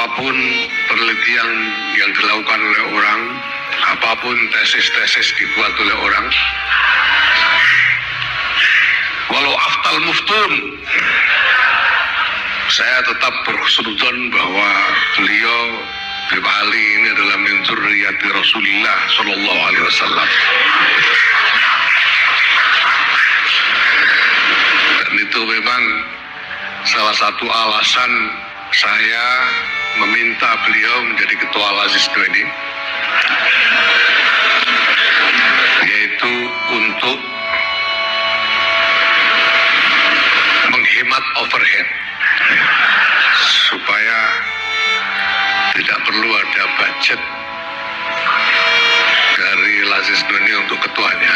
apapun penelitian yang dilakukan oleh orang, apapun tesis-tesis dibuat oleh orang, walau aftal muftun, saya tetap berhusnudzon bahwa beliau Habib Ali ini adalah min dzurriyyati Rasulillah sallallahu alaihi wasallam. Dan itu memang salah satu alasan saya meminta beliau menjadi ketua Lazisnu ini, yaitu untuk menghemat overhead supaya tidak perlu ada budget dari Lazisnu ini untuk ketuanya,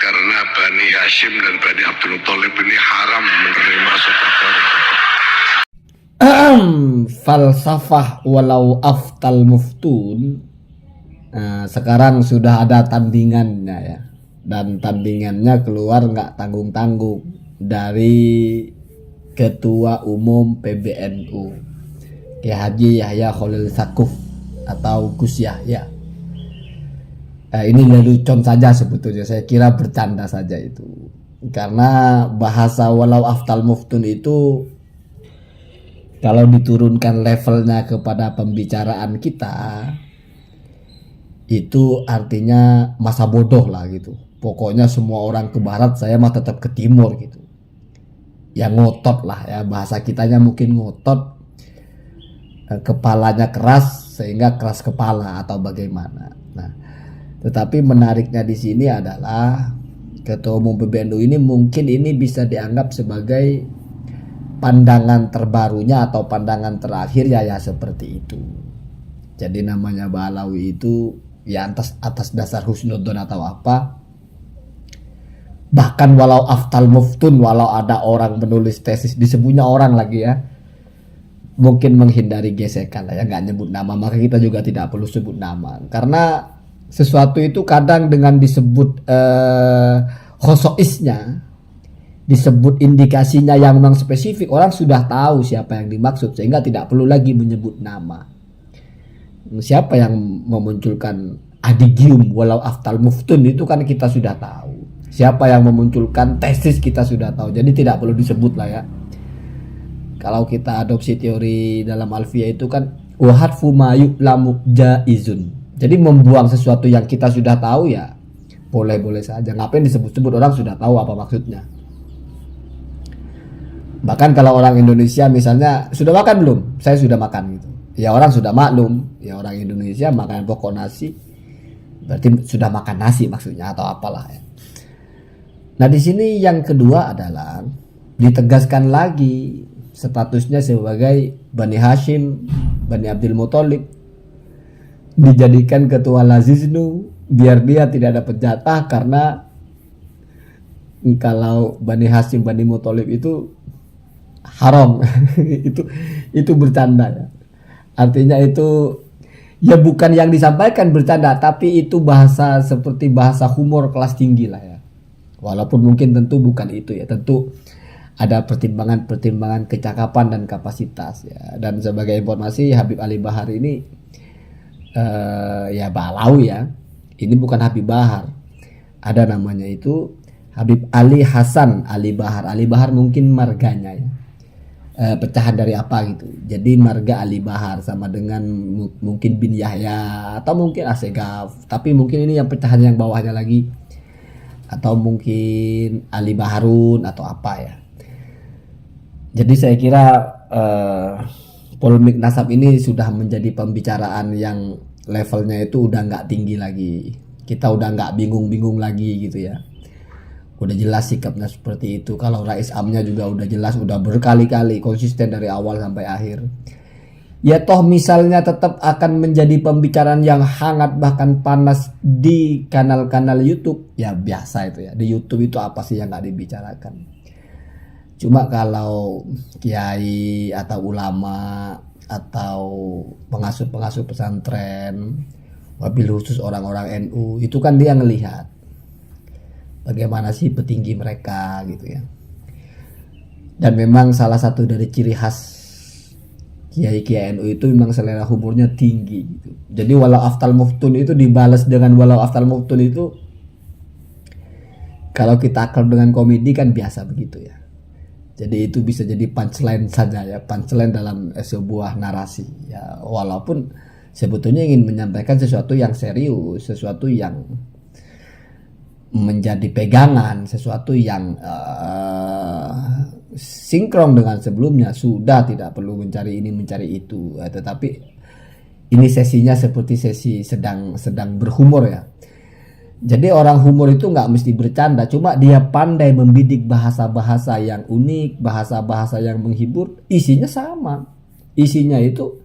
karena Bani Hashim dan Bani Abdul Muthalib ini haram menerima sedekah. Falsafah walau aftal muftun. Nah, sekarang sudah ada tandingannya ya, dan tandingannya keluar nggak tanggung-tanggung dari Ketua Umum PBNU Kiai Haji Yahya Khalil Stakuf atau Gus Yahya. Ini lelucon saja sebetulnya, saya kira bercanda saja itu, karena bahasa walau aftal muftun itu kalau diturunkan levelnya kepada pembicaraan kita, itu artinya masa bodoh lah gitu. Pokoknya semua orang ke barat, saya mah tetap ke timur gitu. Ya ngotot lah ya, bahasa kitanya mungkin ngotot, kepalanya keras sehingga keras kepala atau bagaimana. Nah, tetapi menariknya di sini adalah Ketua Umum PBNU ini mungkin ini bisa dianggap sebagai pandangan terbarunya atau pandangan terakhir ya seperti itu. Jadi namanya Ba'alawi itu ya atas dasar husnudzon atau apa, bahkan walau aftal muftun, walau ada orang menulis tesis disebutnya orang lagi ya, mungkin menghindari gesekan lah ya, nggak nyebut nama, maka kita juga tidak perlu sebut nama, karena sesuatu itu kadang dengan disebut khosoisnya, disebut indikasinya yang memang spesifik, orang sudah tahu siapa yang dimaksud sehingga tidak perlu lagi menyebut nama. Siapa yang memunculkan adigium walau aftal muftun itu kan kita sudah tahu. Siapa yang memunculkan tesis kita sudah tahu. Jadi tidak perlu disebut lah ya. Kalau kita adopsi teori dalam Alfiyah itu kan wahadfu ma yu'lamu jaizun. Jadi membuang sesuatu yang kita sudah tahu ya boleh-boleh saja. Ngapain disebut-sebut, orang sudah tahu apa maksudnya. Bahkan kalau orang Indonesia misalnya sudah makan belum? Saya sudah makan gitu. Ya orang sudah maklum, ya orang Indonesia makan pokok nasi, berarti sudah makan nasi maksudnya atau apalah ya. Nah di sini yang kedua adalah ditegaskan lagi statusnya sebagai Bani Hashim, Bani Abdul Muthalib, dijadikan ketua Lazisnu biar dia tidak dapat jatah, karena kalau Bani Hashim, Bani Muthalib itu haram. itu bercanda ya. Artinya itu ya bukan yang disampaikan bercanda, tapi itu bahasa seperti bahasa humor kelas tinggi lah ya. Walaupun mungkin tentu bukan itu ya, tentu ada pertimbangan-pertimbangan kecakapan dan kapasitas ya. Dan sebagai informasi, Habib Ali Bahar ini ya Ba'alawi ya. Ini bukan Habib Bahar. Ada namanya itu Habib Ali Hasan Ali Bahar. Ali Bahar mungkin marganya ya. Pecahan dari apa gitu. Jadi marga Ali Bahar sama dengan mungkin bin Yahya atau mungkin Asegaf, tapi mungkin ini yang pecahan yang bawahnya lagi, atau mungkin Ali Baharun atau apa ya. Jadi saya kira polemik nasab ini sudah menjadi pembicaraan yang levelnya itu udah nggak tinggi lagi. Kita udah nggak bingung-bingung lagi gitu ya. Udah jelas sikapnya seperti itu. Kalau Rais Amnya juga udah jelas, udah berkali-kali konsisten dari awal sampai akhir. Ya toh misalnya tetap akan menjadi pembicaraan yang hangat bahkan panas di kanal-kanal YouTube, ya biasa itu ya. Di YouTube itu apa sih yang nggak dibicarakan? Cuma kalau kiai atau ulama atau pengasuh-pengasuh pesantren, wabil khusus orang-orang NU, itu kan dia ngelihat bagaimana sih petinggi mereka gitu ya. Dan memang salah satu dari ciri khas Kiai-kiai NU itu memang selera humornya tinggi gitu. Jadi walau aftal muftun itu dibalas dengan walau aftal muftun itu, kalau kita akrab dengan komedi kan biasa begitu ya. Jadi itu bisa jadi punchline saja ya, punchline dalam sebuah narasi ya, walaupun sebetulnya ingin menyampaikan sesuatu yang serius, sesuatu yang menjadi pegangan, sesuatu yang sinkron dengan sebelumnya, sudah tidak perlu mencari ini mencari itu, tetapi ini sesinya seperti sesi sedang berhumor ya. Jadi orang humor itu nggak mesti bercanda, cuma dia pandai membidik bahasa-bahasa yang unik, bahasa-bahasa yang menghibur, isinya sama. Isinya itu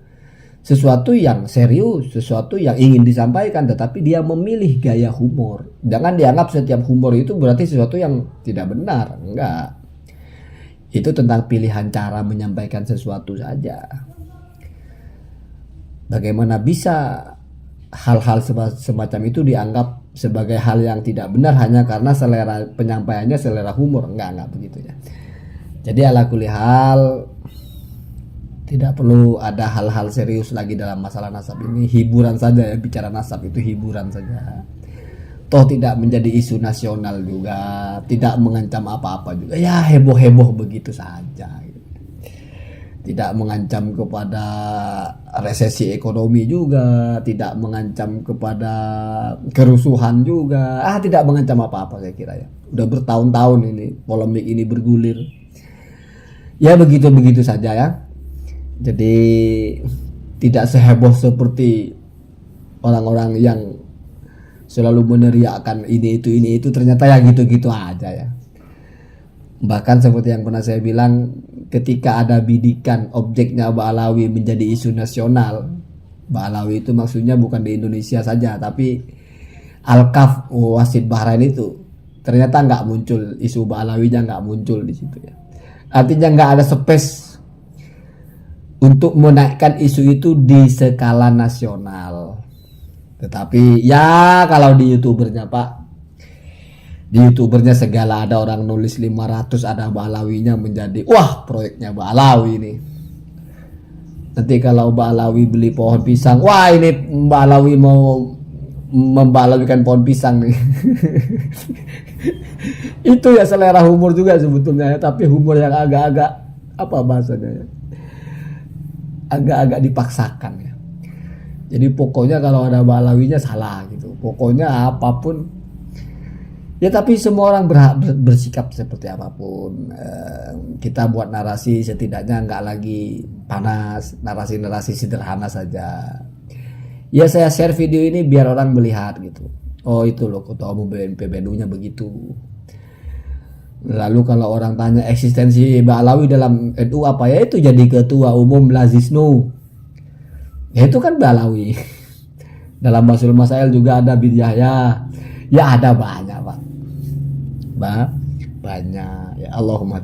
sesuatu yang serius, sesuatu yang ingin disampaikan, tetapi dia memilih gaya humor. Jangan dianggap setiap humor itu berarti sesuatu yang tidak benar, enggak. Itu tentang pilihan cara menyampaikan sesuatu saja. Bagaimana bisa hal-hal semacam itu dianggap sebagai hal yang tidak benar hanya karena selera penyampaiannya selera humor? Enggak begitu ya. Jadi ala kulli hal, tidak perlu ada hal-hal serius lagi dalam masalah nasab ini. Hiburan saja ya, bicara nasab itu hiburan saja. Toh tidak menjadi isu nasional juga, tidak mengancam apa-apa juga. Ya heboh-heboh begitu saja. Tidak mengancam kepada resesi ekonomi juga, tidak mengancam kepada kerusuhan juga, tidak mengancam apa-apa saya kira ya. Udah bertahun-tahun ini polemik ini bergulir. Ya begitu-begitu saja ya. Jadi tidak seheboh seperti orang-orang yang selalu meneriakkan ini itu, ternyata ya gitu-gitu aja ya. Bahkan seperti yang pernah saya bilang, ketika ada bidikan objeknya Ba'alawi menjadi isu nasional, Ba'alawi itu maksudnya bukan di Indonesia saja, tapi Al-Kaf wasit Bahrain itu ternyata nggak muncul, isu Ba'alawinya nggak muncul di situ ya. Artinya nggak ada space untuk menaikkan isu itu di skala nasional. Tetapi ya kalau di YouTubernya Pak, di YouTubernya segala ada orang nulis 500 ada Ba'alawinya menjadi wah proyeknya Ba'alawi nih. Nanti kalau Ba'alawi beli pohon pisang, wah ini Ba'alawi mau memba'alawikan pohon pisang nih. Itu ya selera humor juga sebetulnya ya, tapi humor yang agak-agak apa bahasanya ya, agak-agak dipaksakan ya. Jadi pokoknya kalau ada Ba'alawinya salah gitu, pokoknya apapun ya, tapi semua orang berhak bersikap seperti apapun. Kita buat narasi setidaknya nggak lagi panas, narasi-narasi sederhana saja. Ya saya share video ini biar orang melihat gitu. Oh itu loh ketua umum PBNU-nya begitu. Lalu kalau orang tanya eksistensi Ba'alawi dalam NU apa, ya itu jadi ketua umum Lazisnu. Ya itu kan Ba'alawi. Dalam Basul Masail juga ada Bin Yahya. Ya ada banyak Pak. Banyak ya. Allahumma